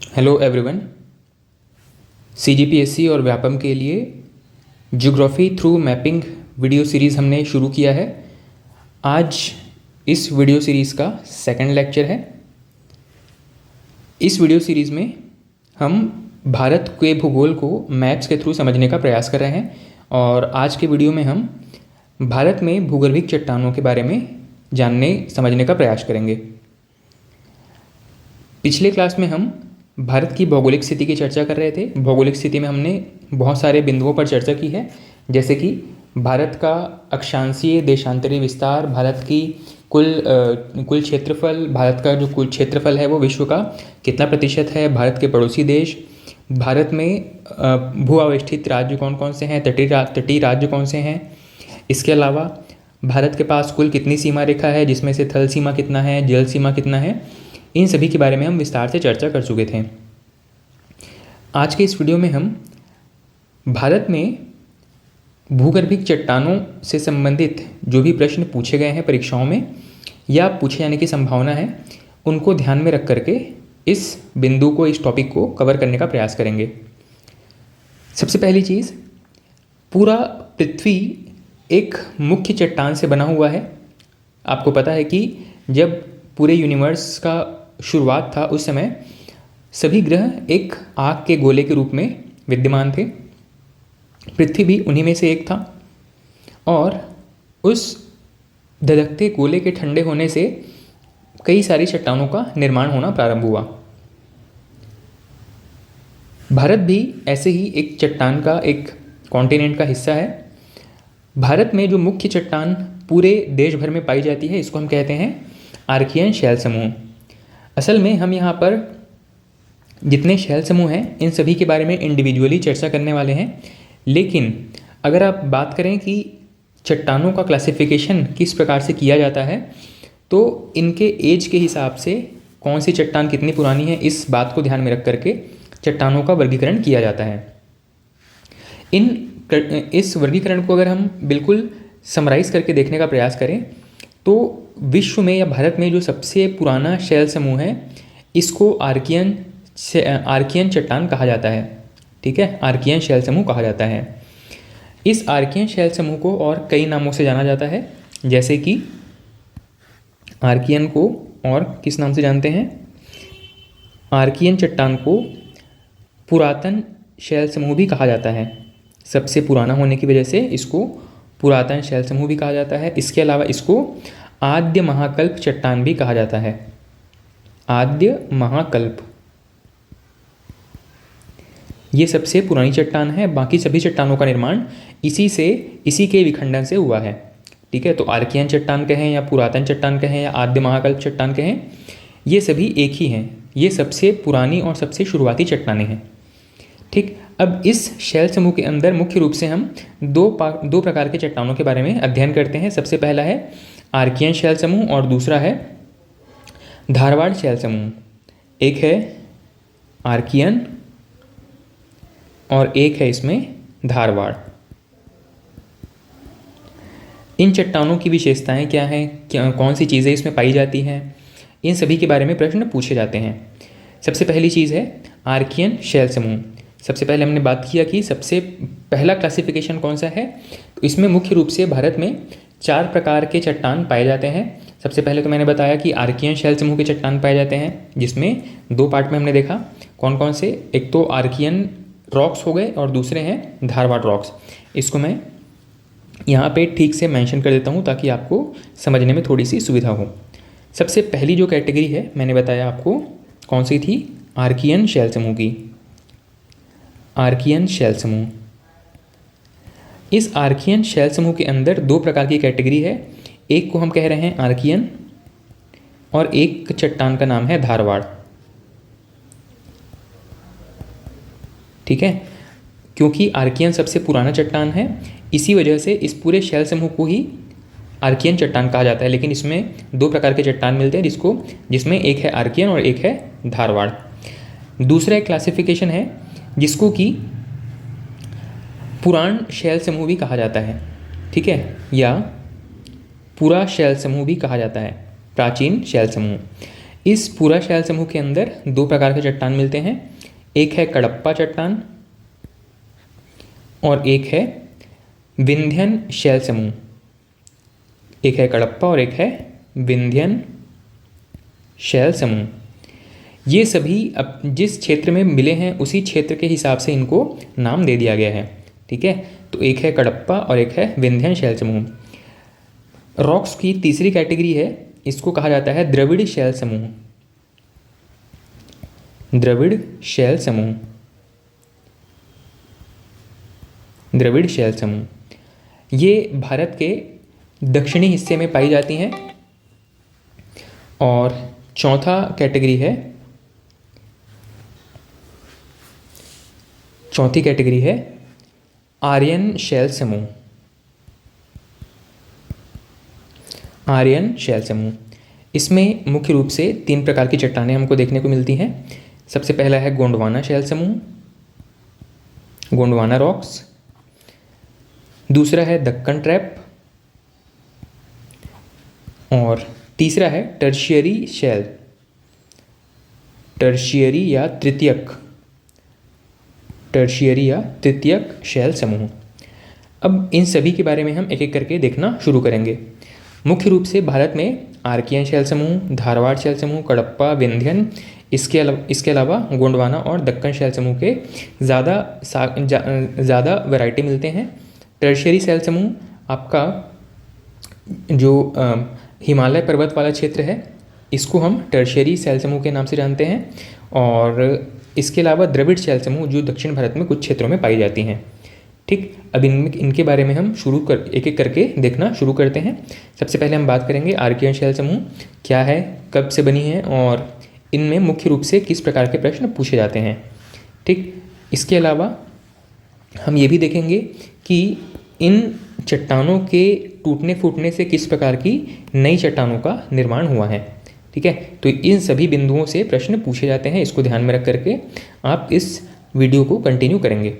Hello everyone. CGPSC और व्यापम के लिए geography through mapping video series हमने शुरू किया है। आज इस वीडियो सीरीज़ का सेकंड लेक्चर है। इस वीडियो सीरीज़ में हम भारत के भूगोल को मैप्स के थ्रू समझने का प्रयास कर रहे हैं और आज के वीडियो में हम भारत में भूगर्भिक चट्टानों के बारे में जानने समझने का प्रयास करेंगे। पिछले क्लास में हम भारत की भौगोलिक स्थिति की चर्चा कर रहे थे। भौगोलिक स्थिति में हमने बहुत सारे बिंदुओं पर चर्चा की है, जैसे कि भारत का अक्षांशीय देशांतरी विस्तार, भारत की कुल क्षेत्रफल, भारत का जो कुल क्षेत्रफल है वो विश्व का कितना प्रतिशत है, भारत के पड़ोसी देश, भारत में भू अवस्थित राज्य कौन कौन से हैं, तटीय राज्य कौन से हैं। इसके अलावा भारत के पास कुल कितनी सीमा रेखा है, जिसमें से थल सीमा कितना है, जल सीमा कितना है, इन सभी के बारे में हम विस्तार से चर्चा कर चुके थे। आज के इस वीडियो में हम भारत में भूगर्भिक चट्टानों से संबंधित जो भी प्रश्न पूछे गए हैं परीक्षाओं में या पूछे जाने की संभावना है, उनको ध्यान में रख करके इस बिंदु को, इस टॉपिक को कवर करने का प्रयास करेंगे। सबसे पहली चीज़, पूरा पृथ्वी एक मुख्य चट्टान से बना हुआ है। आपको पता है कि जब पूरे यूनिवर्स का शुरुआत था उस समय सभी ग्रह एक आग के गोले के रूप में विद्यमान थे। पृथ्वी भी उन्हीं में से एक था और उस धधकते गोले के ठंडे होने से कई सारी चट्टानों का निर्माण होना प्रारंभ हुआ। भारत भी ऐसे ही एक चट्टान का, एक कॉन्टिनेंट का हिस्सा है। भारत में जो मुख्य चट्टान पूरे देश भर में पाई जाती है, इसको हम कहते हैं आर्कियन शैल समूह। असल में हम यहाँ पर जितने शैल समूह हैं इन सभी के बारे में इंडिविजुअली चर्चा करने वाले हैं, लेकिन अगर आप बात करें कि चट्टानों का क्लासिफिकेशन किस प्रकार से किया जाता है, तो इनके एज के हिसाब से कौन सी चट्टान कितनी पुरानी है, इस बात को ध्यान में रख करके चट्टानों का वर्गीकरण किया जाता है। इस वर्गीकरण को अगर हम बिल्कुल समराइज़ करके देखने का प्रयास करें तो विश्व में या भारत में जो सबसे पुराना शैल समूह है, इसको आर्कियन चट्टान कहा जाता है। ठीक है, आर्कियन शैल समूह कहा जाता है। इस आर्कियन शैल समूह को और कई नामों से जाना जाता है, जैसे कि आर्कियन को और किस नाम से जानते हैं, आर्कियन चट्टान को पुरातन शैल समूह भी कहा जाता है। सबसे पुराना होने की वजह से इसको पुरातन शैल समूह भी कहा जाता है। इसके अलावा इसको आद्य महाकल्प चट्टान भी कहा जाता है। आद्य महाकल्प ये सबसे पुरानी चट्टान है। बाकी सभी चट्टानों का निर्माण इसी के विखंडन से हुआ है। ठीक है, तो आर्कियन चट्टान कहें या पुरातन चट्टान कहें या आद्य महाकल्प चट्टान कहें, ये सभी एक ही हैं। ये सबसे पुरानी और सबसे शुरुआती चट्टानें हैं। ठीक, अब इस शैल समूह के अंदर मुख्य रूप से हम दो प्रकार के चट्टानों के बारे में अध्ययन करते हैं। सबसे पहला है आर्कियन शैल समूह और दूसरा है धारवाड़ शैल समूह। एक है आर्कियन और एक है इसमें धारवाड़। इन चट्टानों की विशेषताएं क्या हैं, कौन सी चीज़ें इसमें पाई जाती हैं, इन सभी के बारे में प्रश्न पूछे जाते हैं। सबसे पहली चीज़ है आर्कियन शैल समूह। सबसे पहले हमने बात किया कि सबसे पहला क्लासिफिकेशन कौन सा है, तो इसमें मुख्य रूप से भारत में 4 प्रकार के चट्टान पाए जाते हैं। सबसे पहले तो मैंने बताया कि आर्कियन शैल समूह के चट्टान पाए जाते हैं, जिसमें 2 पार्ट में हमने देखा कौन कौन से। एक तो आर्कियन रॉक्स हो गए और दूसरे हैं धारवाड़ रॉक्स। इसको मैं यहाँ पे ठीक से मेंशन कर देता हूँ ताकि आपको समझने में थोड़ी सी सुविधा हो। सबसे पहली जो कैटेगरी है मैंने बताया आपको कौन सी थी, आर्कियन शैल समूह की। आर्कियन शैल समूह, इस आर्कियन शैल समूह के अंदर 2 प्रकार की कैटेगरी है। एक को हम कह रहे हैं आर्कियन और एक चट्टान का नाम है धारवाड़। ठीक है, क्योंकि आर्कियन सबसे पुराना चट्टान है, इसी वजह से इस पूरे शैल समूह को ही आर्कियन चट्टान कहा जाता है। लेकिन इसमें 2 प्रकार के चट्टान मिलते हैं, जिसमें एक है आर्कियन और एक है धारवाड़। दूसरा एक क्लासिफिकेशन है जिसको कि पुराण शैल समूह भी कहा जाता है। ठीक है, या पूरा शैल समूह भी कहा जाता है, प्राचीन शैल समूह। इस पूरा शैल समूह के अंदर दो प्रकार के चट्टान मिलते हैं, एक है कडप्पा चट्टान और एक है विंध्यन शैल समूह। एक है कडप्पा और एक है विंध्यन शैल समूह। ये सभी अब जिस क्षेत्र में मिले हैं उसी क्षेत्र के हिसाब से इनको नाम दे दिया गया है। ठीक है, तो एक है कडप्पा और एक है विंध्यन शैल समूह। रॉक्स की तीसरी कैटेगरी है, इसको कहा जाता है द्रविड़ शैल समूह। द्रविड़ शैल समूह, द्रविड़ शैल समूह ये भारत के दक्षिणी हिस्से में पाई जाती हैं। और चौथा कैटेगरी है, चौथी कैटेगरी है आर्यन शैल समूह। आर्यन शैल समूह, इसमें मुख्य रूप से तीन प्रकार की चट्टानें हमको देखने को मिलती हैं। सबसे पहला है गोंडवाना शैल समूह, गोंडवाना रॉक्स। दूसरा है दक्कन ट्रैप और तीसरा है टर्शियरी शैल, टर्शियरी या तृतीयक, टर्शियरी या तृतीयक शैल समूह। अब इन सभी के बारे में हम एक एक करके देखना शुरू करेंगे। मुख्य रूप से भारत में आर्कियन शैल समूह, धारवाड़ शैल समूह, कडप्पा, विंध्यन, इसके अलावा गोंडवाना और दक्कन शैल समूह के ज़्यादा वैरायटी मिलते हैं। टर्शियरी शैल समूह आपका जो हिमालय पर्वत वाला क्षेत्र है, इसको हम टर्शियरी शैल समूह के नाम से जानते हैं। और इसके अलावा द्रविड़ शैल समूह जो दक्षिण भारत में कुछ क्षेत्रों में पाई जाती हैं। ठीक, अब इनके बारे में हम एक एक करके देखना शुरू करते हैं। सबसे पहले हम बात करेंगे आर्कियन शैल समूह क्या है, कब से बनी है और इनमें मुख्य रूप से किस प्रकार के प्रश्न पूछे जाते हैं। ठीक, इसके अलावा हम ये भी देखेंगे कि इन चट्टानों के टूटने फूटने से किस प्रकार की नई चट्टानों का निर्माण हुआ है। ठीक है, तो इन सभी बिंदुओं से प्रश्न पूछे जाते हैं, इसको ध्यान में रख करके आप इस वीडियो को कंटिन्यू करेंगे।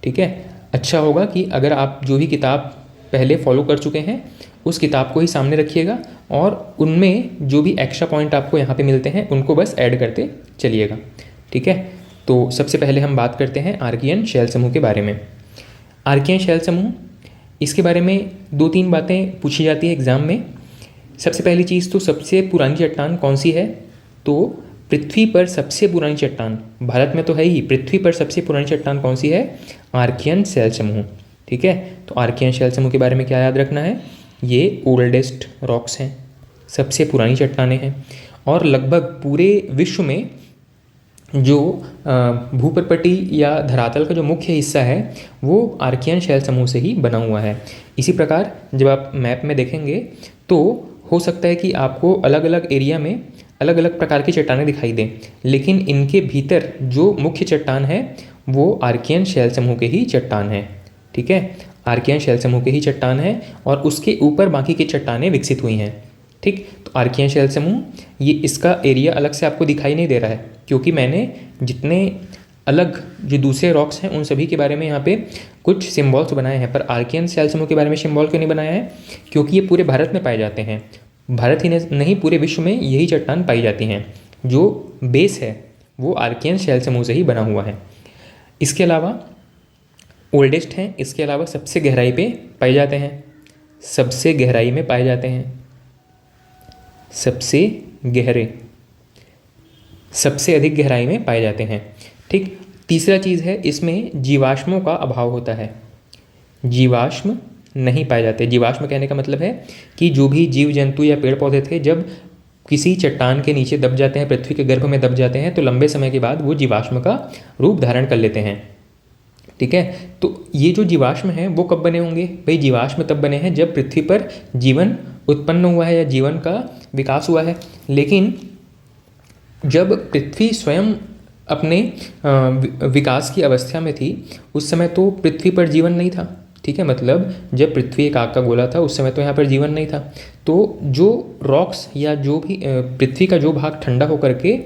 ठीक है, अच्छा होगा कि अगर आप जो भी किताब पहले फॉलो कर चुके हैं उस किताब को ही सामने रखिएगा और उनमें जो भी एक्स्ट्रा पॉइंट आपको यहाँ पे मिलते हैं उनको बस ऐड करते चलिएगा। ठीक है, तो सबसे पहले हम बात करते हैं आर्कियन शैल समूह के बारे में। आर्कियन शैल समूह, इसके बारे में दो तीन बातें पूछी जाती है एग्ज़ाम में। सबसे पहली चीज़ तो सबसे पुरानी चट्टान कौन सी है, तो पृथ्वी पर सबसे पुरानी चट्टान, भारत में तो है ही, पृथ्वी पर सबसे पुरानी चट्टान कौन सी है, आर्कियन शैल समूह। ठीक है, तो आर्कियन शैल समूह के बारे में क्या याद रखना है, ये ओल्डेस्ट रॉक्स हैं, सबसे पुरानी चट्टानें हैं और लगभग पूरे विश्व में जो भूपर्पटी या धरातल का जो मुख्य हिस्सा है वो आर्कियन शैल समूह से ही बना हुआ है। इसी प्रकार जब आप मैप में देखेंगे तो हो सकता है कि आपको अलग अलग एरिया में अलग अलग प्रकार की चट्टानें दिखाई दें, लेकिन इनके भीतर जो मुख्य चट्टान है वो आर्कियन शैल समूह के ही चट्टान है। ठीक है, आर्कियन शैल समूह के ही चट्टान है और उसके ऊपर बाकी की चट्टानें विकसित हुई हैं। ठीक, तो आर्कियन शैल समूह, ये इसका एरिया अलग से आपको दिखाई नहीं दे रहा है क्योंकि मैंने जितने अलग जो दूसरे रॉक्स हैं उन सभी के बारे में यहाँ पे कुछ सिम्बॉल्स बनाए हैं, पर आर्कियन शैल समूह के बारे में सिम्बॉल क्यों नहीं बनाया है, क्योंकि ये पूरे भारत में पाए जाते हैं। भारत ही नहीं, पूरे विश्व में यही चट्टान पाई जाती हैं। जो बेस है वो आर्कियन शैल समूह से ही बना हुआ है। इसके अलावा ओल्डेस्ट हैं, इसके अलावा सबसे गहराई पे पाए जाते हैं, सबसे गहराई में पाए जाते हैं, सबसे गहरे, सबसे अधिक गहराई में पाए जाते हैं। ठीक, तीसरा चीज़ है इसमें जीवाश्मों का अभाव होता है, जीवाश्म नहीं पाए जाते। जीवाश्म कहने का मतलब है कि जो भी जीव जंतु या पेड़ पौधे थे जब किसी चट्टान के नीचे दब जाते हैं, पृथ्वी के गर्भ में दब जाते हैं, तो लंबे समय के बाद वो जीवाश्म का रूप धारण कर लेते हैं। ठीक है, तो ये जो जीवाश्म हैं वो कब बने होंगे, भाई जीवाश्म तब बने हैं जब पृथ्वी पर जीवन उत्पन्न हुआ है या जीवन का विकास हुआ है। लेकिन जब पृथ्वी स्वयं अपने विकास की अवस्था में थी उस समय तो पृथ्वी पर जीवन नहीं था। ठीक है, मतलब जब पृथ्वी एक आग का गोला था उस समय तो यहाँ पर जीवन नहीं था। तो जो रॉक्स या जो भी पृथ्वी का जो भाग ठंडा होकर के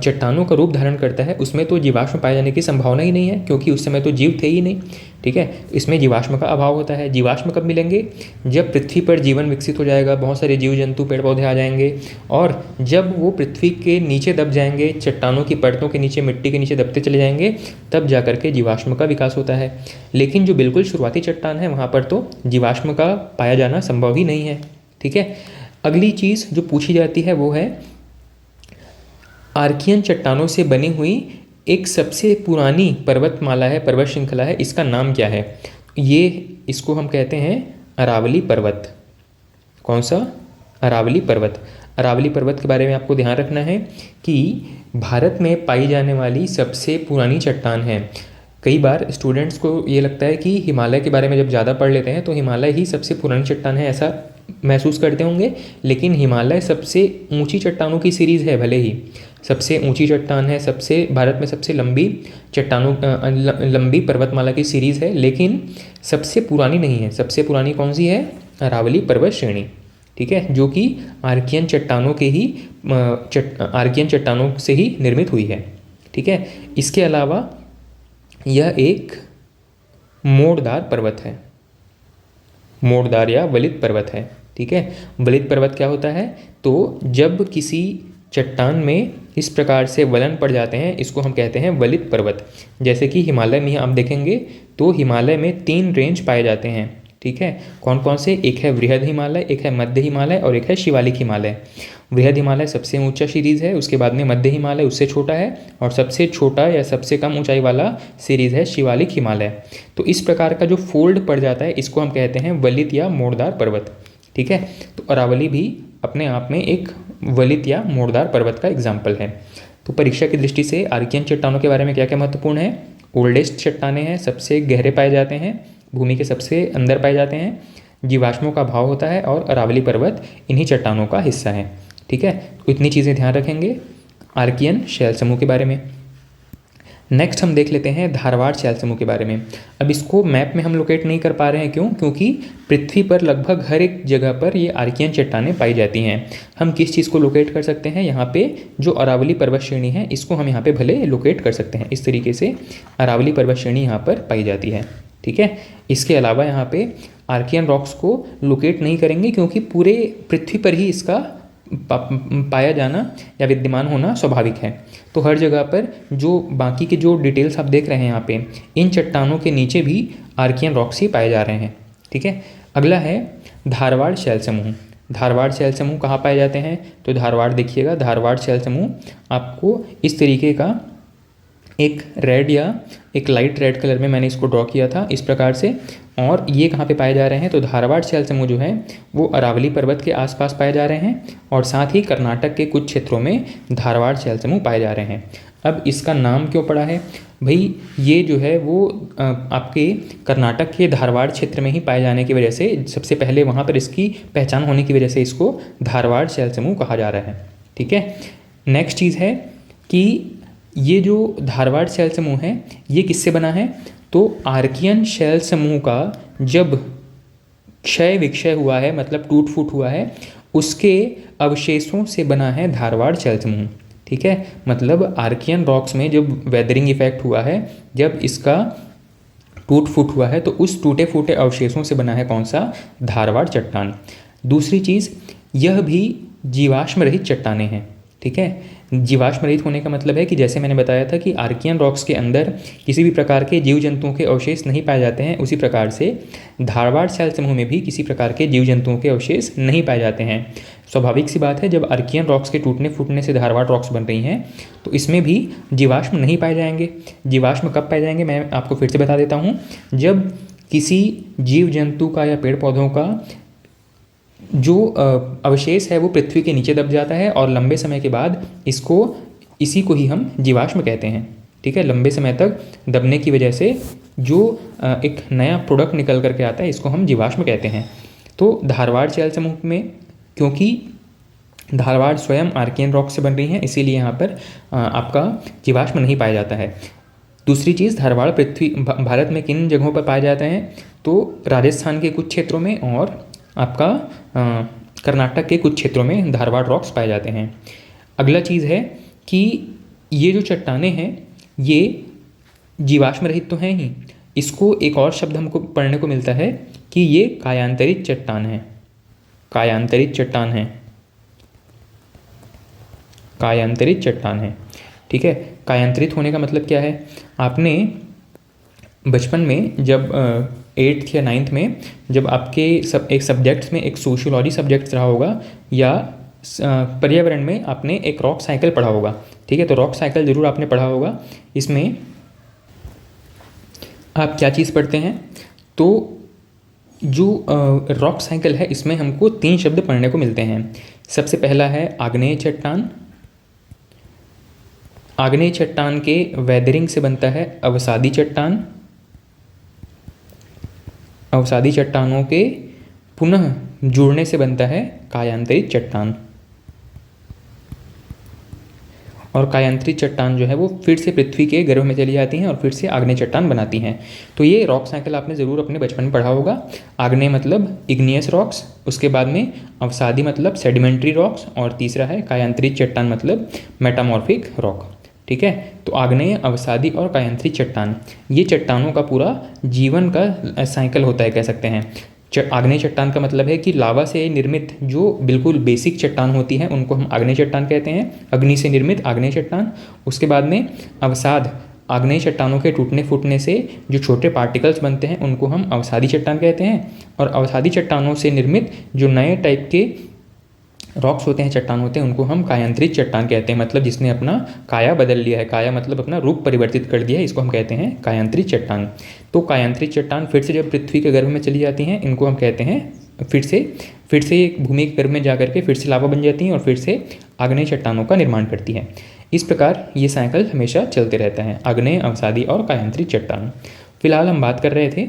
चट्टानों का रूप धारण करता है उसमें तो जीवाश्म पाए जाने की संभावना ही नहीं है, क्योंकि उस समय तो जीव थे ही नहीं। ठीक है, इसमें जीवाश्म का अभाव होता है। जीवाश्म कब मिलेंगे? जब पृथ्वी पर जीवन विकसित हो जाएगा, बहुत सारे जीव जंतु पेड़ पौधे आ जाएंगे, और जब वो पृथ्वी के नीचे दब जाएंगे, चट्टानों की परतों के नीचे, मिट्टी के नीचे दबते चले जाएंगे, तब जा करके जीवाश्म का विकास होता है। लेकिन जो बिल्कुल शुरुआती चट्टान है वहाँ पर तो जीवाश्म का पाया जाना संभव ही नहीं है। ठीक है, अगली चीज़ जो पूछी जाती है वो है आर्कियन चट्टानों से बनी हुई एक सबसे पुरानी पर्वतमाला है, पर्वत श्रृंखला है, इसका नाम क्या है? इसको हम कहते हैं अरावली पर्वत। कौन सा? अरावली पर्वत। अरावली पर्वत के बारे में आपको ध्यान रखना है कि भारत में पाई जाने वाली सबसे पुरानी चट्टान है। कई बार स्टूडेंट्स को ये लगता है कि हिमालय के बारे में जब ज़्यादा पढ़ लेते हैं तो हिमालय ही सबसे पुरानी चट्टान है, ऐसा महसूस करते होंगे, लेकिन हिमालय सबसे ऊंची चट्टानों की सीरीज़ है। भले ही सबसे ऊंची चट्टान है, भारत में सबसे लंबी पर्वतमाला की सीरीज़ है, लेकिन सबसे पुरानी नहीं है। सबसे पुरानी कौन सी है? अरावली पर्वत श्रेणी। ठीक है, जो कि आर्कियन चट्टानों से ही निर्मित हुई है। ठीक है, इसके अलावा यह एक मोड़दार पर्वत है, मोड़दार या वलित पर्वत है। ठीक है, वलित पर्वत क्या होता है? तो जब किसी चट्टान में इस प्रकार से वलन पड़ जाते हैं, इसको हम कहते हैं वलित पर्वत। जैसे कि हिमालय में आप देखेंगे तो हिमालय में 3 रेंज पाए जाते हैं। ठीक है, कौन कौन से? एक है वृहद हिमालय, एक है मध्य हिमालय और एक है शिवालिक हिमालय। वृहद हिमालय सबसे ऊंचा सीरीज़ है, उसके बाद में मध्य हिमालय उससे छोटा है, और सबसे छोटा या सबसे कम ऊंचाई वाला सीरीज़ है शिवालिक हिमालय। तो इस प्रकार का जो फोल्ड पड़ जाता है इसको हम कहते हैं वलित या मोड़दार पर्वत। ठीक है, तो अरावली भी अपने आप में एक वलित या मोड़दार पर्वत का एग्जाम्पल है। तो परीक्षा की दृष्टि से आर्कियन चट्टानों के बारे में क्या क्या महत्वपूर्ण है? ओल्डेस्ट चट्टानें हैं, सबसे गहरे पाए जाते हैं, भूमि के सबसे अंदर पाए जाते हैं, जीवाश्मों का अभाव होता है, और अरावली पर्वत इन्हीं चट्टानों का हिस्सा है। ठीक है, तो इतनी चीज़ें ध्यान रखेंगे आर्कियन शैल समूह के बारे में। नेक्स्ट हम देख लेते हैं धारवाड़ शैल समूह के बारे में। अब इसको मैप में हम लोकेट नहीं कर पा रहे हैं, क्यों? क्योंकि पृथ्वी पर लगभग हर एक जगह पर ये आर्कियन चट्टानें पाई जाती हैं। हम किस चीज़ को लोकेट कर सकते हैं? यहाँ पे जो अरावली पर्वत श्रेणी है इसको हम यहाँ पे भले लोकेट कर सकते हैं। इस तरीके से अरावली पर्वत श्रेणी यहाँ पर पाई जाती है। ठीक है, इसके अलावा यहाँ पे आर्कियन रॉक्स को लोकेट नहीं करेंगे, क्योंकि पूरे पृथ्वी पर ही इसका पाया जाना या विद्यमान होना स्वाभाविक है। तो हर जगह पर जो बाकी के जो डिटेल्स आप देख रहे हैं यहाँ पे, इन चट्टानों के नीचे भी आर्कियन रॉक्स ही पाए जा रहे हैं। ठीक है, अगला है धारवाड़ शैल समूह। धारवाड़ शैल समूह कहाँ पाए जाते हैं? तो धारवाड़ देखिएगा, धारवाड़ शैल समूह आपको इस तरीके का एक रेड या एक लाइट रेड कलर में मैंने इसको ड्रॉ किया था इस प्रकार से। और ये कहाँ पे पाए जा रहे हैं? तो धारवाड़ शैल समूह जो है वो अरावली पर्वत के आसपास पाए जा रहे हैं, और साथ ही कर्नाटक के कुछ क्षेत्रों में धारवाड़ शैल समूह पाए जा रहे हैं। अब इसका नाम क्यों पड़ा है? भाई ये जो है वो आपके कर्नाटक के धारवाड़ क्षेत्र में ही पाए जाने की वजह से, सबसे पहले वहाँ पर इसकी पहचान होने की वजह से इसको धारवाड़ शैल समूह कहा जा रहा है। ठीक है, नेक्स्ट चीज़ है कि ये जो धारवाड़ शैल समूह है ये किससे बना है? तो आर्कियन शैल समूह का जब क्षय विक्षय हुआ है, मतलब टूट फूट हुआ है, उसके अवशेषों से बना है धारवाड़ शैल समूह। ठीक है, मतलब आर्कियन रॉक्स में जब वेदरिंग इफेक्ट हुआ है, जब इसका टूट फूट हुआ है, तो उस टूटे फूटे अवशेषों से बना है कौन सा? धारवाड़ चट्टान। दूसरी चीज़, यह भी जीवाश्म रहित चट्टानें हैं। ठीक है, जीवाश्म रहित होने का मतलब है कि जैसे मैंने बताया था कि आर्कियन रॉक्स के अंदर किसी भी प्रकार के जीव जंतुओं के अवशेष नहीं पाए जाते हैं, उसी प्रकार से धारवाड़ शैल समूह में भी किसी प्रकार के जीव जंतुओं के अवशेष नहीं पाए जाते हैं। स्वाभाविक सी बात है, जब आर्कियन रॉक्स के टूटने फूटने से धारवाड़ रॉक्स बन रही हैं तो इसमें भी जीवाश्म नहीं पाए जाएंगे। जीवाश्म कब पाए जाएंगे मैं आपको फिर से बता देता हूँ। जब किसी जीव जंतु का या पेड़ पौधों का जो अवशेष है वो पृथ्वी के नीचे दब जाता है, और लंबे समय के बाद इसी को ही हम जीवाश्म कहते हैं। ठीक है, लंबे समय तक दबने की वजह से जो एक नया प्रोडक्ट निकल करके आता है इसको हम जीवाश्म कहते हैं। तो धारवाड़ शैल समूह में क्योंकि धारवाड़ स्वयं आर्कियन रॉक से बन रही हैं, इसीलिए यहाँ पर आपका जीवाश्म नहीं पाया जाता है। दूसरी चीज़, धारवाड़ भारत में किन जगहों पर पाए जाते हैं? तो राजस्थान के कुछ क्षेत्रों में और आपका कर्नाटक के कुछ क्षेत्रों में धारवाड़ रॉक्स पाए जाते हैं। अगला चीज़ है कि ये जो चट्टानें हैं ये जीवाश्म रहित तो हैं ही, इसको एक और शब्द हमको पढ़ने को मिलता है कि ये कायांतरित चट्टान है। कायांतरित चट्टान है, कायांतरित चट्टान है। ठीक है, कायांतरित होने का मतलब क्या है? आपने बचपन में जब 8th या 9th में जब आपके एक सब्जेक्ट्स में एक सोशियोलॉजी सब्जेक्ट रहा होगा या पर्यावरण में आपने एक रॉक साइकिल पढ़ा होगा। ठीक है, तो रॉक साइकिल ज़रूर आपने पढ़ा होगा। इसमें आप क्या चीज़ पढ़ते हैं? तो जो रॉक साइकिल है इसमें हमको 3 शब्द पढ़ने को मिलते हैं। सबसे पहला है आग्नेय चट्टान। आग्नेय चट्टान के वेदरिंग से बनता है अवसादी चट्टान। अवसादी चट्टानों के पुनः जुड़ने से बनता है कायांतरित चट्टान। और कायांतरित चट्टान जो है वो फिर से पृथ्वी के गर्भ में चली जाती हैं और फिर से आग्नेय चट्टान बनाती हैं। तो ये रॉक साइकिल आपने ज़रूर अपने बचपन में पढ़ा होगा। आग्नेय मतलब इग्नियस रॉक्स, उसके बाद में अवसादी मतलब सेडिमेंट्री रॉक्स, और तीसरा है कायांतरित चट्टान मतलब मेटामॉर्फिक रॉक। ठीक है, तो आग्नेय, अवसादी और कायांतरित चट्टान, ये चट्टानों का पूरा जीवन का साइकिल होता है, कह सकते हैं। आग्नेय चट्टान का मतलब है कि लावा से निर्मित जो बिल्कुल बेसिक चट्टान होती है उनको हम आग्नेय चट्टान कहते हैं, अग्नि से निर्मित आग्नेय चट्टान। उसके बाद में अवसाद, आग्नेय चट्टानों के टूटने फूटने से जो छोटे पार्टिकल्स बनते हैं उनको हम अवसादी चट्टान कहते हैं। और अवसादी चट्टानों से निर्मित जो नए टाइप के रॉक्स होते हैं, चट्टान होते हैं, उनको हम कायांतरित चट्टान कहते हैं। मतलब जिसने अपना काया बदल लिया है, काया मतलब अपना रूप परिवर्तित कर दिया है, इसको हम कहते हैं कायांतरित चट्टान। तो कायांतरित चट्टान फिर से जब पृथ्वी के गर्भ में चली जाती हैं, इनको हम कहते हैं फिर से एक भूमि के गर्भ में जाकर के फिर से लावा बन जाती हैं और फिर से आग्नेय चट्टानों का निर्माण करती हैं। इस प्रकार ये साइकिल हमेशा चलते रहता है, आग्नेय, अवसादी और कायांतरित चट्टान। फिलहाल हम बात कर रहे थे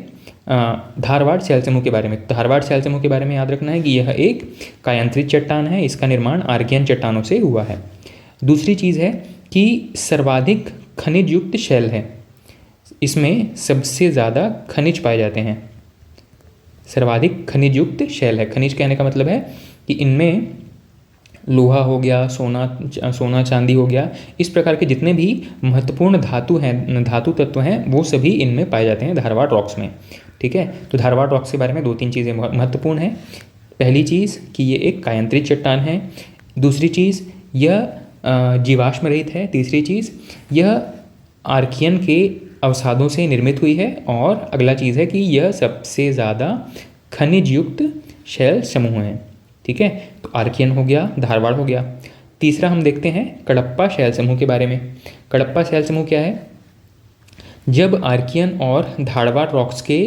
धारवाड़ शैल समूह के बारे में। धारवाड़ शैल समूह के बारे में याद रखना है कि यह एक कायांतरित चट्टान है, इसका निर्माण आर्कियन चट्टानों से हुआ है। दूसरी चीज़ है कि सर्वाधिक खनिज युक्त शैल है, इसमें सबसे ज़्यादा खनिज पाए जाते हैं। सर्वाधिक खनिज युक्त शैल है, खनिज कहने का मतलब है कि इनमें लोहा हो गया, सोना चांदी हो गया, इस प्रकार के जितने भी महत्वपूर्ण धातु तत्व हैं वो सभी इनमें पाए जाते हैं धारवाड़ रॉक्स में। ठीक है, तो धारवाड़ रॉक्स के बारे में 2-3 चीज़ें महत्वपूर्ण हैं। पहली चीज़ कि ये एक कायांतरित चट्टान है। दूसरी चीज़ यह जीवाश्म रहित है। तीसरी चीज़ यह आर्कियन के अवसादों से निर्मित हुई है। और अगला चीज़ है कि यह सबसे ज़्यादा खनिज युक्त शैल समूह है। ठीक है, तो आर्कियन हो गया, धारवाड़ हो गया। तीसरा हम देखते हैं कडप्पा शैल समूह के बारे में। कडप्पा शैल समूह क्या है? जब आर्कियन और धारवाड़ रॉक्स के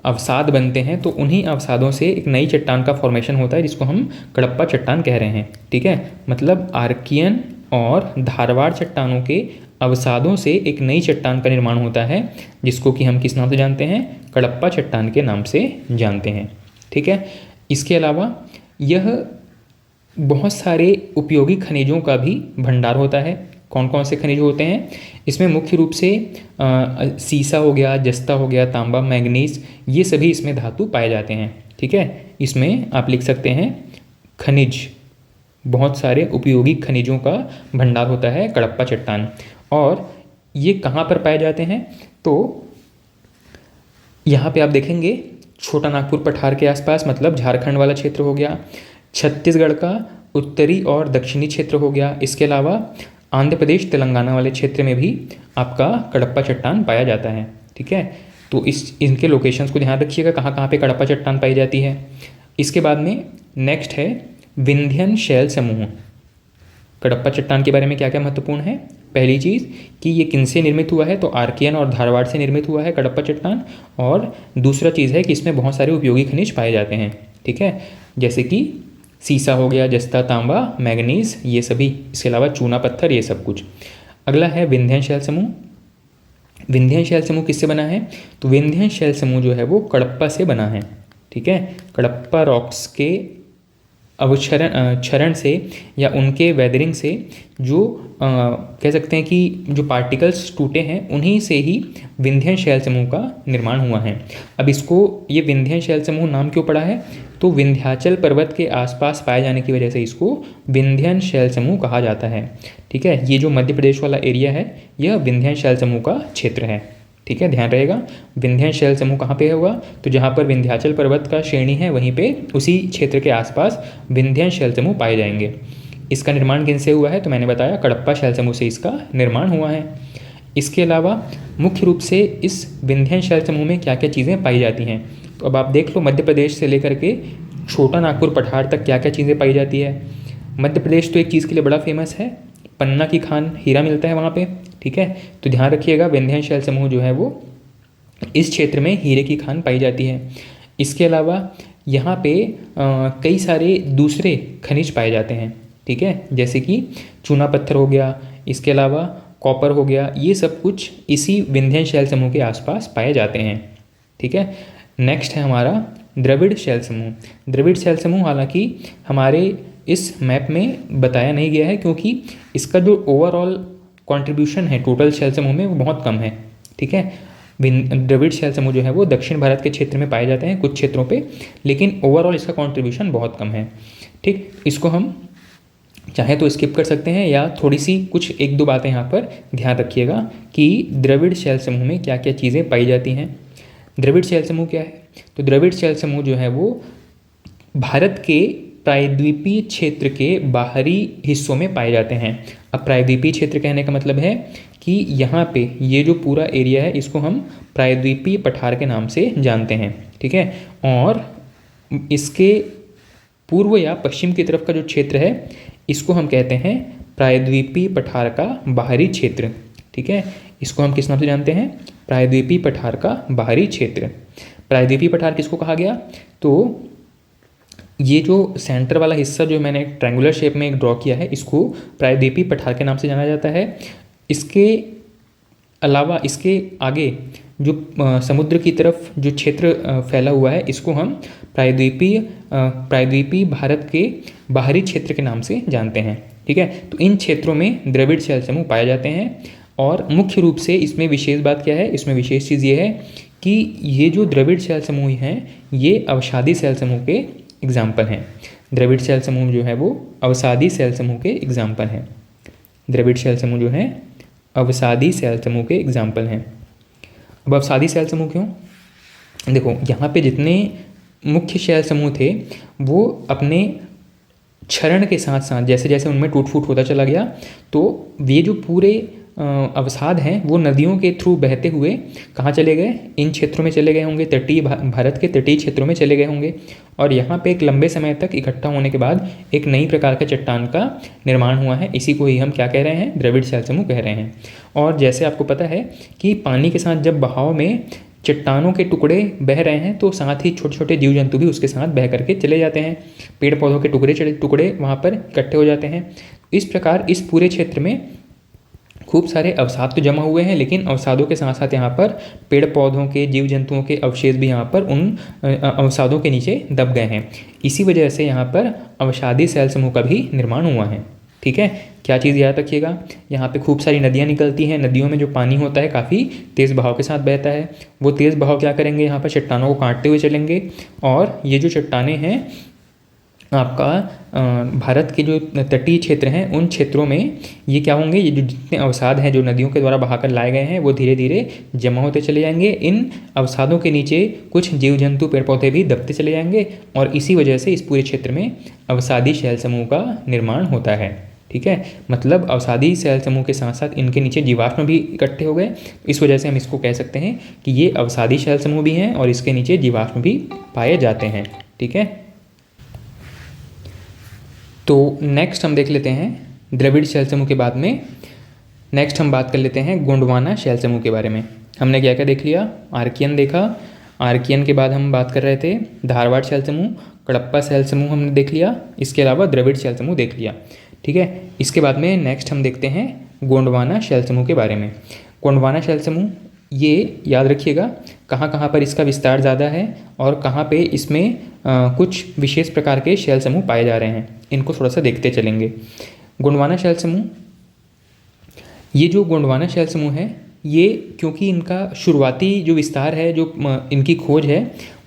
अवसाद बनते हैं तो उन्हीं अवसादों से एक नई चट्टान का फॉर्मेशन होता है जिसको हम कडप्पा चट्टान कह रहे हैं। ठीक है, मतलब आर्कियन और धारवाड़ चट्टानों के अवसादों से एक नई चट्टान का निर्माण होता है जिसको कि हम किस नाम से जानते हैं? कडप्पा चट्टान के नाम से जानते हैं। ठीक है, इसके अलावा यह बहुत सारे उपयोगी खनिजों का भी भंडार होता है। कौन कौन से खनिज होते हैं? इसमें मुख्य रूप से सीसा हो गया, जस्ता हो गया, तांबा, मैंगनीज, ये सभी इसमें धातु पाए जाते हैं। ठीक है, इसमें आप लिख सकते हैं खनिज, बहुत सारे उपयोगी खनिजों का भंडार होता है कडप्पा चट्टान। और ये कहाँ पर पाए जाते हैं? तो यहाँ पे आप देखेंगे छोटा नागपुर पठार के आसपास, मतलब झारखंड वाला क्षेत्र हो गया, छत्तीसगढ़ का उत्तरी और दक्षिणी क्षेत्र हो गया, इसके अलावा आंध्र प्रदेश, तेलंगाना वाले क्षेत्र में भी आपका कडप्पा चट्टान पाया जाता है। ठीक है, तो इनके लोकेशंस को ध्यान रखिएगा कहाँ कहाँ पे कडप्पा चट्टान पाई जाती है। इसके बाद में नेक्स्ट है विंध्यन शैल समूह। कडप्पा चट्टान के बारे में क्या क्या महत्वपूर्ण है? पहली चीज़ कि ये किनसे निर्मित हुआ है? तो आर्कियन और धारवाड़ से निर्मित हुआ है कडप्पा चट्टान। और दूसरा चीज़ है कि इसमें बहुत सारे उपयोगी खनिज पाए जाते हैं। ठीक है, जैसे कि सीसा हो गया, जस्ता, तांबा, मैंगनीज, ये सभी, इसके अलावा चूना पत्थर, ये सब कुछ। अगला है विंध्यन शैल समूह। विंध्यन शैल समूह किससे बना है? तो विंध्यन शैल समूह जो है वो कडप्पा से बना है। ठीक है, कडप्पा रॉक्स के क्षरण से या उनके वेदरिंग से जो कह सकते हैं कि जो पार्टिकल्स टूटे हैं उन्हीं से ही विंध्यन शैल समूह का निर्माण हुआ है। अब इसको ये विंध्यन शैल समूह नाम क्यों पड़ा है? तो विंध्याचल पर्वत के आसपास पाए जाने की वजह से इसको विंध्यन शैल समूह कहा जाता है। ठीक है, ये जो मध्य प्रदेश वाला एरिया है यह विंध्यन शैल समूह का क्षेत्र है। ठीक है, ध्यान रहेगा। विंध्यन शैल समूह कहाँ पे होगा, तो जहाँ पर विंध्याचल पर्वत का श्रेणी है वहीं पे उसी क्षेत्र के आसपास विंध्यन शैल समूह पाए जाएंगे। इसका निर्माण किनसे हुआ है, तो मैंने बताया कडप्पा शैल समूह से इसका निर्माण हुआ है। इसके अलावा मुख्य रूप से इस विंध्यन शैल समूह में क्या क्या चीज़ें पाई जाती हैं, तो अब आप देख लो मध्य प्रदेश से लेकर के छोटा नागपुर पठार तक क्या क्या चीज़ें पाई जाती है। मध्य प्रदेश तो एक चीज़ के लिए बड़ा फेमस है, पन्ना की खान, हीरा मिलता है वहाँ पे। ठीक है, तो ध्यान रखिएगा विंध्यन शैल समूह जो है वो इस क्षेत्र में हीरे की खान पाई जाती है। इसके अलावा यहाँ पे कई सारे दूसरे खनिज पाए जाते हैं। ठीक है, जैसे कि चूना पत्थर हो गया, इसके अलावा कॉपर हो गया, ये सब कुछ इसी विंध्यन शैल समूह के आसपास पाए जाते हैं। ठीक है, नेक्स्ट है हमारा द्रविड़ शैल समूह। द्रविड़ शैल समूह हालांकि हमारे इस मैप में बताया नहीं गया है क्योंकि इसका जो ओवरऑल कंट्रीब्यूशन है टोटल शैल समूह में वो बहुत कम है। ठीक है, द्रविड़ शैल समूह जो है वो दक्षिण भारत के क्षेत्र में पाए जाते हैं कुछ क्षेत्रों पे, लेकिन ओवरऑल इसका कंट्रीब्यूशन बहुत कम है। ठीक, इसको हम चाहे तो स्किप कर सकते हैं या थोड़ी सी कुछ एक दो बातें यहाँ पर ध्यान रखिएगा कि द्रविड़ शैल समूह में क्या क्या चीज़ें पाई जाती हैं। द्रविड़ शैल समूह क्या है, तो द्रविड़ शैल समूह जो है वो भारत के प्रायद्वीपीय क्षेत्र के बाहरी हिस्सों में पाए जाते हैं। अब प्रायद्वीपीय क्षेत्र कहने का मतलब है कि यहाँ पे ये जो पूरा एरिया है इसको हम प्रायद्वीपीय पठार के नाम से जानते हैं। ठीक है, और इसके पूर्व या पश्चिम की तरफ का जो क्षेत्र है इसको हम कहते हैं प्रायद्वीपीय पठार का बाहरी क्षेत्र। ठीक है, इसको हम किस नाम से जानते हैं, प्रायद्वीपीय पठार का बाहरी क्षेत्र। प्रायद्वीपीय पठार किसको कहा गया, तो ये जो सेंटर वाला हिस्सा जो मैंने ट्रायंगुलर शेप में ड्रॉ किया है इसको प्रायद्वीपीय पठार के नाम से जाना जाता है। इसके अलावा इसके आगे जो समुद्र की तरफ जो क्षेत्र फैला हुआ है इसको हम प्रायद्वीपीय भारत के बाहरी क्षेत्र के नाम से जानते हैं। ठीक है, तो इन क्षेत्रों में द्रविड़ शैल समूह पाए जाते हैं और मुख्य रूप से इसमें विशेष बात क्या है, इसमें विशेष चीज़ ये है कि ये जो द्रविड़ शैल समूह हैं ये अवसादी शैल समूह के एग्जाम्पल हैं। द्रविड़ शैल समूह जो है वो अवसादी शैल समूह के एग्जाम्पल हैं। द्रविड़ शैल समूह जो है अवसादी शैल समूह के एग्जाम्पल हैं। अब अवसादी शैल समूह क्यों, देखो यहाँ पे जितने मुख्य शैल समूह थे वो अपने क्षरण के साथ साथ जैसे जैसे उनमें टूट फूट होता चला गया तो ये जो पूरे अवसाद हैं वो नदियों के थ्रू बहते हुए कहाँ चले गए, इन क्षेत्रों में चले गए होंगे, तटीय भारत के तटीय क्षेत्रों में चले गए होंगे और यहाँ पे एक लंबे समय तक इकट्ठा होने के बाद एक नई प्रकार का चट्टान का निर्माण हुआ है। इसी को ही हम क्या कह रहे हैं, द्रविड़ शैल समूह कह रहे हैं। और जैसे आपको पता है कि पानी के साथ जब बहाव में चट्टानों के टुकड़े बह रहे हैं तो साथ ही छोटे छोटे जीव जंतु भी उसके साथ बह करके चले जाते हैं, पेड़ पौधों के टुकड़े वहाँ पर इकट्ठे हो जाते हैं। इस प्रकार इस पूरे क्षेत्र में खूब सारे अवसाद तो जमा हुए हैं, लेकिन अवसादों के साथ साथ यहाँ पर पेड़ पौधों के जीव जंतुओं के अवशेष भी यहाँ पर उन अवसादों के नीचे दब गए हैं। इसी वजह से यहाँ पर अवसादी शैल समूह का भी निर्माण हुआ है। ठीक है, क्या चीज़ याद रखिएगा, यहाँ पे खूब सारी नदियाँ निकलती हैं, नदियों में जो पानी होता है काफ़ी तेज़ बहाव के साथ बहता है। वो तेज़ बहाव क्या करेंगे, यहाँ पर चट्टानों को काटते हुए चलेंगे और ये जो चट्टानें हैं आपका भारत के जो तटीय क्षेत्र हैं उन क्षेत्रों में ये क्या होंगे, ये जो जितने अवसाद हैं जो नदियों के द्वारा बहाकर लाए गए हैं वो धीरे धीरे जमा होते चले जाएंगे। इन अवसादों के नीचे कुछ जीव जंतु पेड़ पौधे भी दबते चले जाएंगे और इसी वजह से इस पूरे क्षेत्र में अवसादी शैल समूह का निर्माण होता है। ठीक है, मतलब अवसादी शैल समूह के साथ साथ इनके नीचे जीवाश्म भी इकट्ठे हो गए, इस वजह से हम इसको कह सकते हैं कि ये अवसादी शैल समूह भी हैं और इसके नीचे जीवाश्म भी पाए जाते हैं। ठीक है, तो नेक्स्ट हम देख लेते हैं द्रविड़ शैल समूह के बाद में नेक्स्ट हम बात कर लेते हैं गोंडवाना शैल समूह के बारे में। हमने क्या क्या देख लिया, आर्कियन देखा, आर्कियन के बाद हम बात कर रहे थे धारवाड़ शैल समूह, कडप्पा शैल समूह हमने देख लिया, इसके अलावा द्रविड़ शैल समूह देख लिया। ठीक है, इसके बाद में नेक्स्ट हम देखते हैं गोंडवाना शैल समूह के बारे में। गोंडवाना शैल समूह ये याद रखिएगा कहाँ कहाँ पर इसका विस्तार ज़्यादा है और कहाँ पे इसमें कुछ विशेष प्रकार के शैल समूह पाए जा रहे हैं, इनको थोड़ा सा देखते चलेंगे। गोंडवाना शैल समूह, ये जो गोंडवाना शैल समूह है ये क्योंकि इनका शुरुआती जो विस्तार है, जो इनकी खोज है,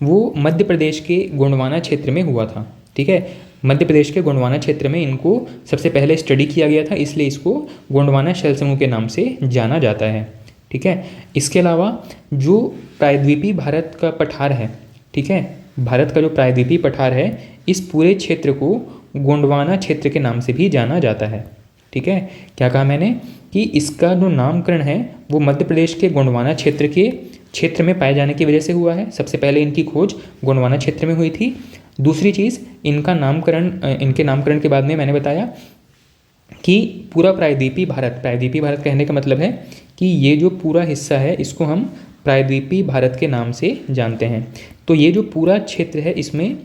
वो मध्य प्रदेश के गोंडवाना क्षेत्र में हुआ था। ठीक है, मध्य प्रदेश के गोंडवाना क्षेत्र में इनको सबसे पहले स्टडी किया गया था, इसलिए इसको गोंडवाना शैल समूह के नाम से जाना जाता है। ठीक है, इसके अलावा जो प्रायद्वीपीय भारत का पठार है, ठीक है, भारत का जो प्रायद्वीपीय पठार है, इस पूरे क्षेत्र को गोंडवाना क्षेत्र के नाम से भी जाना जाता है। ठीक है, क्या कहा मैंने कि इसका जो नामकरण है वो मध्य प्रदेश के गोंडवाना क्षेत्र में पाए जाने की वजह से हुआ है। सबसे पहले इनकी खोज गोंडवाना क्षेत्र में हुई थी। दूसरी चीज़, इनके नामकरण के बाद में मैंने बताया कि पूरा प्रायद्वीपीय भारत कहने का मतलब है कि ये जो पूरा हिस्सा है इसको हम प्रायद्वीपीय भारत के नाम से जानते हैं। तो ये जो पूरा क्षेत्र है इसमें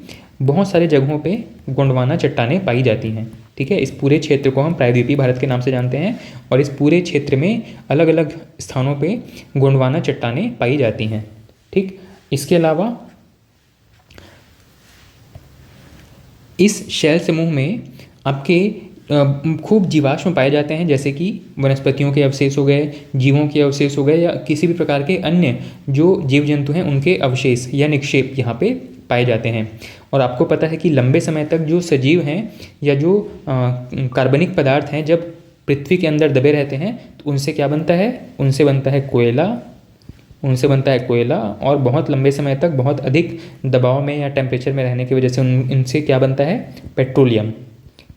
बहुत सारे जगहों पे गोंडवाना चट्टानें पाई जाती हैं। ठीक है, इस पूरे क्षेत्र को हम प्रायद्वीपीय भारत के नाम से जानते हैं और इस पूरे क्षेत्र में अलग अलग स्थानों पे गोंडवाना चट्टानें पाई जाती हैं। ठीक, इसके अलावा इस शैल समूह में आपके खूब जीवाश्म पाए जाते हैं, जैसे कि वनस्पतियों के अवशेष हो गए, जीवों के अवशेष हो गए, या किसी भी प्रकार के अन्य जो जीव जंतु हैं उनके अवशेष या निक्षेप यहाँ पे पाए जाते हैं। और आपको पता है कि लंबे समय तक जो सजीव हैं या जो कार्बनिक पदार्थ हैं जब पृथ्वी के अंदर दबे रहते हैं तो उनसे क्या बनता है, उनसे बनता है कोयला और बहुत लंबे समय तक बहुत अधिक दबाव में या टेम्परेचर में रहने की वजह से इनसे क्या बनता है, पेट्रोलियम।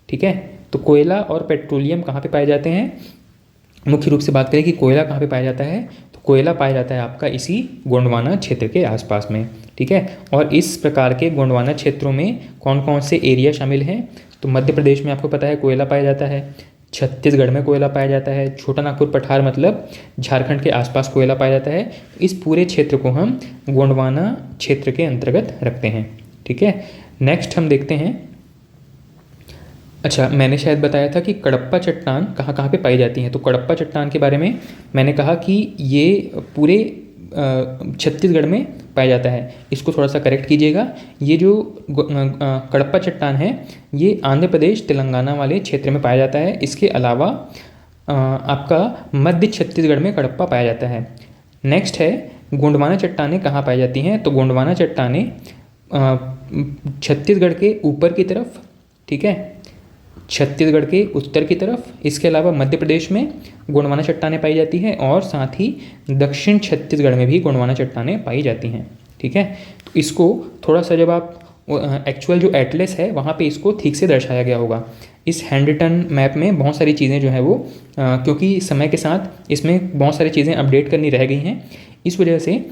ठीक है, तो कोयला और पेट्रोलियम कहाँ पे पाए जाते हैं? मुख्य रूप से बात करें कि कोयला कहाँ पे पाया जाता है, तो कोयला पाया जाता है आपका इसी गोंडवाना क्षेत्र के आसपास में। ठीक है, और इस प्रकार के गोंडवाना क्षेत्रों में कौन कौन से एरिया शामिल हैं? तो मध्य प्रदेश में आपको पता है कोयला पाया जाता है, छत्तीसगढ़ में कोयला पाया जाता है, छोटा नागपुर पठार मतलब झारखंड के आसपास कोयला पाया जाता है। इस पूरे क्षेत्र को हम गोंडवाना क्षेत्र के अंतर्गत रखते हैं। ठीक है, नेक्स्ट हम देखते हैं। अच्छा, मैंने शायद बताया था कि कडप्पा चट्टान कहाँ कहाँ पे पाई जाती हैं। तो कडप्पा चट्टान के बारे में मैंने कहा कि ये पूरे छत्तीसगढ़ में पाया जाता है। इसको थोड़ा सा करेक्ट कीजिएगा, ये जो कडप्पा चट्टान है ये आंध्र प्रदेश तेलंगाना वाले क्षेत्र में पाया जाता है। इसके अलावा आपका मध्य छत्तीसगढ़ में कडप्पा पाया जाता है। नेक्स्ट है गोंडवाना चट्टानें कहाँ पाई जाती हैं? तो गोंडवाना चट्टानें छत्तीसगढ़ के ऊपर की तरफ, ठीक है, छत्तीसगढ़ के उत्तर की तरफ, इसके अलावा मध्य प्रदेश में गोंडवाना चट्टानें पाई जाती हैं और साथ ही दक्षिण छत्तीसगढ़ में भी गोंडवाना चट्टानें पाई जाती हैं। ठीक है, तो इसको थोड़ा सा जब आप एक्चुअल जो एटलस है वहाँ पे इसको ठीक से दर्शाया गया होगा। इस हैंड रिटन मैप में बहुत सारी चीज़ें जो है वो क्योंकि समय के साथ इसमें बहुत सारी चीज़ें अपडेट करनी रह गई हैं, इस वजह से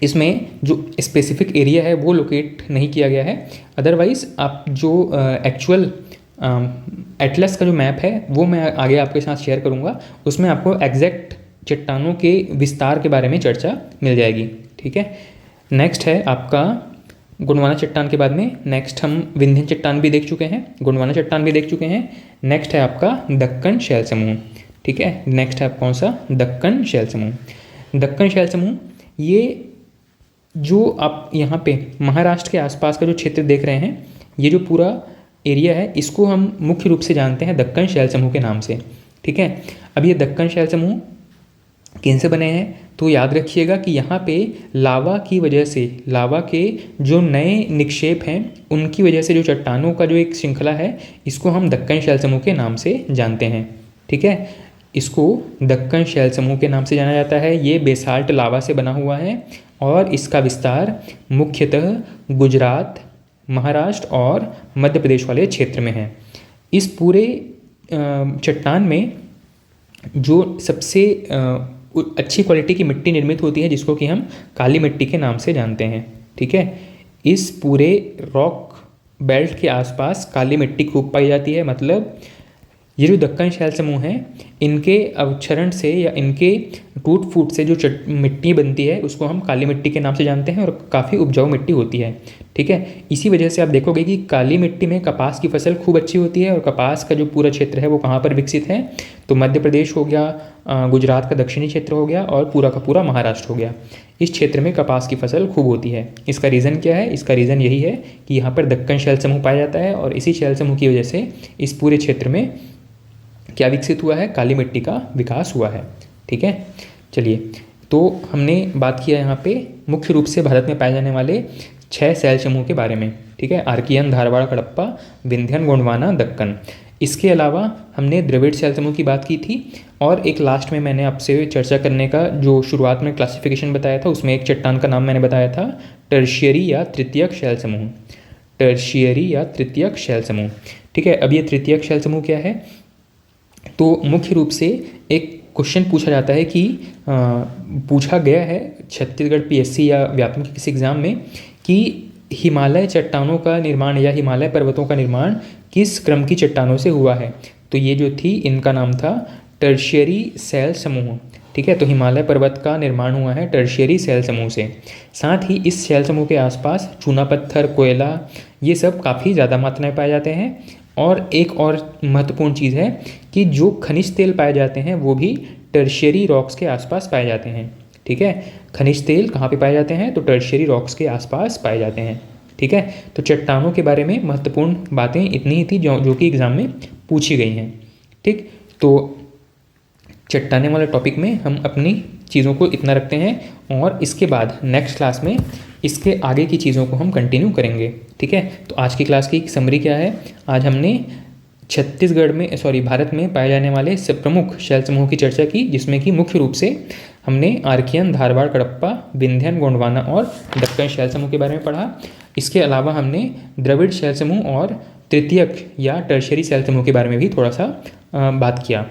इसमें जो स्पेसिफिक एरिया है वो लोकेट नहीं किया गया है। अदरवाइज़ आप जो एक्चुअल एटलस का जो मैप है वो मैं आगे आपके साथ शेयर करूँगा, उसमें आपको एग्जैक्ट चट्टानों के विस्तार के बारे में चर्चा मिल जाएगी। ठीक है, नेक्स्ट है आपका गोंडवाना चट्टान के बाद में नेक्स्ट हम विंध्य चट्टान भी देख चुके हैं, गोंडवाना चट्टान भी देख चुके हैं। नेक्स्ट है आपका दक्कन शैल समूह। ठीक है, नेक्स्ट है कौन सा? दक्कन शैल समूह। दक्कन शैल समूह ये जो आप यहाँ पे महाराष्ट्र के आसपास का जो क्षेत्र देख रहे हैं, ये जो पूरा एरिया है इसको हम मुख्य रूप से जानते हैं दक्कन शैल समूह के नाम से। ठीक है, अब ये दक्कन शैल समूह किन से बने हैं? तो याद रखिएगा कि यहाँ पे लावा की वजह से, लावा के जो नए निक्षेप हैं उनकी वजह से जो चट्टानों का जो एक श्रृंखला है इसको हम दक्कन शैल समूह के नाम से जानते हैं। ठीक है, इसको दक्कन शैल समूह के नाम से जाना जाता है। ये बेसाल्ट लावा से बना हुआ है और इसका विस्तार मुख्यतः गुजरात, महाराष्ट्र और मध्य प्रदेश वाले क्षेत्र में है। इस पूरे चट्टान में जो सबसे अच्छी क्वालिटी की मिट्टी निर्मित होती है जिसको कि हम काली मिट्टी के नाम से जानते हैं। ठीक है, इस पूरे रॉक बेल्ट के आसपास काली मिट्टी खूब पाई जाती है। मतलब ये जो दक्कन शैल समूह हैं इनके अवक्षरण से या इनके टूट फूट से जो मिट्टी बनती है उसको हम काली मिट्टी के नाम से जानते हैं और काफ़ी उपजाऊ मिट्टी होती है। ठीक है, इसी वजह से आप देखोगे कि काली मिट्टी में कपास की फसल खूब अच्छी होती है। और कपास का जो पूरा क्षेत्र है वो कहाँ पर विकसित है? तो मध्य प्रदेश हो गया, गुजरात का दक्षिणी क्षेत्र हो गया और पूरा का पूरा महाराष्ट्र हो गया। इस क्षेत्र में कपास की फसल खूब होती है। इसका रीज़न क्या है? इसका रीज़न यही है कि यहाँ पर दक्कन शैल समूह पाया जाता है और इसी शैल समूह की वजह से इस पूरे क्षेत्र में क्या विकसित हुआ है? काली मिट्टी का विकास हुआ है। ठीक है, चलिए, तो हमने बात किया यहाँ पे मुख्य रूप से भारत में पाए जाने वाले 6 शैल समूह के बारे में, ठीक है। आर्कियन, धारवाड़, कडप्पा, विंध्यन, गोंडवाना, दक्कन। इसके अलावा हमने द्रविड़ शैल समूह की बात की थी, और एक लास्ट में मैंने आपसे चर्चा करने का जो शुरुआत में क्लासिफिकेशन बताया था, उसमें एक चट्टान का नाम मैंने बताया था टर्शियरी या तृतीयक शैल समूह। टर्शियरी या तृतीयक शैल समूह, ठीक है। अब ये तृतीयक शैल समूह क्या है? तो मुख्य रूप से एक क्वेश्चन पूछा जाता है कि पूछा गया है छत्तीसगढ़ पीएससी या व्यापमं के किसी एग्जाम में कि हिमालय चट्टानों का निर्माण या हिमालय पर्वतों का निर्माण किस क्रम की चट्टानों से हुआ है? तो ये जो थी, इनका नाम था टर्शियरी शैल समूह, ठीक है। तो हिमालय पर्वत का निर्माण हुआ है टर्शियरी शैल समूह से। साथ ही इस शैल समूह के आसपास चूना पत्थर, कोयला, ये सब काफ़ी ज़्यादा मात्रा में पाए जाते हैं। और एक और महत्वपूर्ण चीज़ है कि जो खनिज तेल पाए जाते हैं वो भी टर्शियरी रॉक्स के आसपास पाए जाते हैं, ठीक है। खनिज तेल कहाँ पे पाए जाते हैं? तो टर्शियरी रॉक्स के आसपास पाए जाते हैं, ठीक है। तो चट्टानों के बारे में महत्वपूर्ण बातें इतनी ही थी जो कि एग्ज़ाम में पूछी गई हैं, ठीक। तो चट्टाने वाले टॉपिक में हम अपनी चीज़ों को इतना रखते हैं, और इसके बाद नेक्स्ट क्लास में इसके आगे की चीज़ों को हम कंटिन्यू करेंगे, ठीक है। तो आज की क्लास की समरी क्या है? आज हमने भारत में पाए जाने वाले सब प्रमुख शैल समूह की चर्चा की, जिसमें कि मुख्य रूप से हमने आर्कियन, धारवाड़, कडप्पा, विंध्यन, गोंडवाना और दक्कन शैल समूह के बारे में पढ़ा। इसके अलावा हमने द्रविड़ शैल समूह और तृतीयक या टर्शियरी शैल समूह के बारे में भी थोड़ा सा बात किया।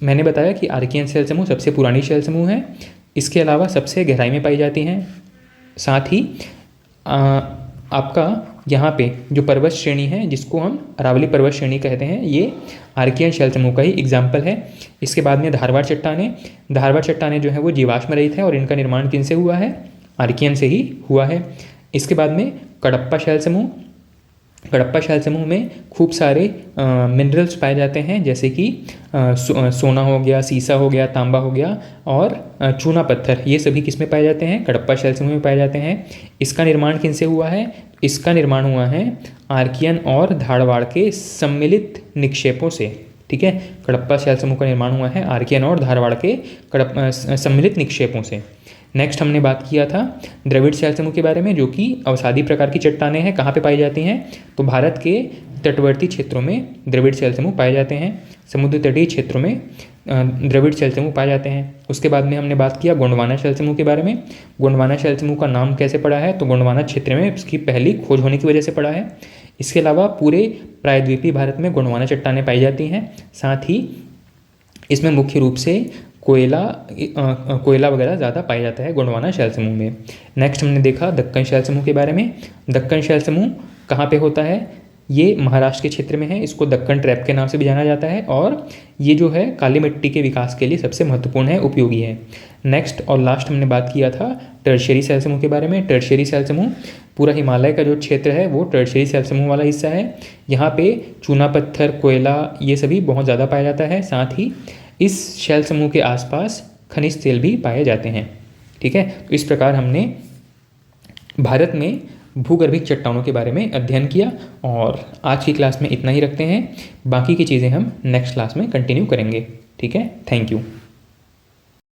मैंने बताया कि आर्कियन शैल समूह सबसे पुरानी शैल समूह है, इसके अलावा सबसे गहराई में पाई जाती हैं। साथ ही आपका यहाँ पे जो पर्वत श्रेणी है, जिसको हम अरावली पर्वत श्रेणी कहते हैं, ये आर्कियन शैल समूह का ही एग्जाम्पल है। इसके बाद में धारवाड़ चट्टानें जो है वो जीवाश्म रहित है, और इनका निर्माण किन से हुआ है? आर्कियन से ही हुआ है। इसके बाद में कडप्पा शैल समूह में खूब सारे मिनरल्स पाए जाते हैं, जैसे कि सोना हो गया, सीसा हो गया, तांबा हो गया और चूना पत्थर। ये सभी किस में पाए जाते हैं? कडप्पा शैल समूह में पाए जाते हैं। इसका निर्माण किन से हुआ है? इसका निर्माण हुआ है आर्कियन और धारवाड़ के सम्मिलित निक्षेपों से, ठीक है। कडप्पा शैल समूह का निर्माण हुआ है आर्कियन और धारवाड़ के सम्मिलित निक्षेपों से। नेक्स्ट हमने बात किया था द्रविड़ शैल समूह के बारे में, जो कि अवसादी प्रकार की चट्टानें हैं। कहाँ पे पाई जाती हैं? तो भारत के तटवर्ती क्षेत्रों में द्रविड़ शैल समूह पाए जाते हैं, समुद्र तटीय क्षेत्रों में द्रविड़ शैल समूह पाए जाते हैं। उसके बाद में हमने बात किया गोंडवाना शैल समूह के बारे में। गोंडवाना शैल समूह का नाम कैसे पड़ा है? तो गोंडवाना क्षेत्र में इसकी पहली खोज होने की वजह से पड़ा है। इसके अलावा पूरे प्रायद्वीपीय भारत में गोंडवाना चट्टानें पाई जाती हैं। साथ ही इसमें मुख्य रूप से कोयला वगैरह ज़्यादा पाया जाता है गोंडवाना शैल समूह में। नेक्स्ट हमने देखा दक्कन शैल समूह के बारे में। दक्कन शैल समूह कहाँ पे होता है? ये महाराष्ट्र के क्षेत्र में है। इसको दक्कन ट्रैप के नाम से भी जाना जाता है, और ये जो है काली मिट्टी के विकास के लिए सबसे महत्वपूर्ण है, उपयोगी है। नेक्स्ट और लास्ट हमने बात किया था टर्शियरी शैल समूह के बारे में। टर्शियरी शैल समूह पूरा हिमालय का जो क्षेत्र है वो टर्शियरी शैल समूह वाला हिस्सा है। यहाँ पे चूना पत्थर, कोयला, ये सभी बहुत ज़्यादा पाया जाता है। साथ ही इस शैल समूह के आसपास खनिज तेल भी पाए जाते हैं, ठीक है। तो इस प्रकार हमने भारत में भूगर्भिक चट्टानों के बारे में अध्ययन किया, और आज की क्लास में इतना ही रखते हैं। बाकी की चीज़ें हम नेक्स्ट क्लास में कंटिन्यू करेंगे, ठीक है। Thank you.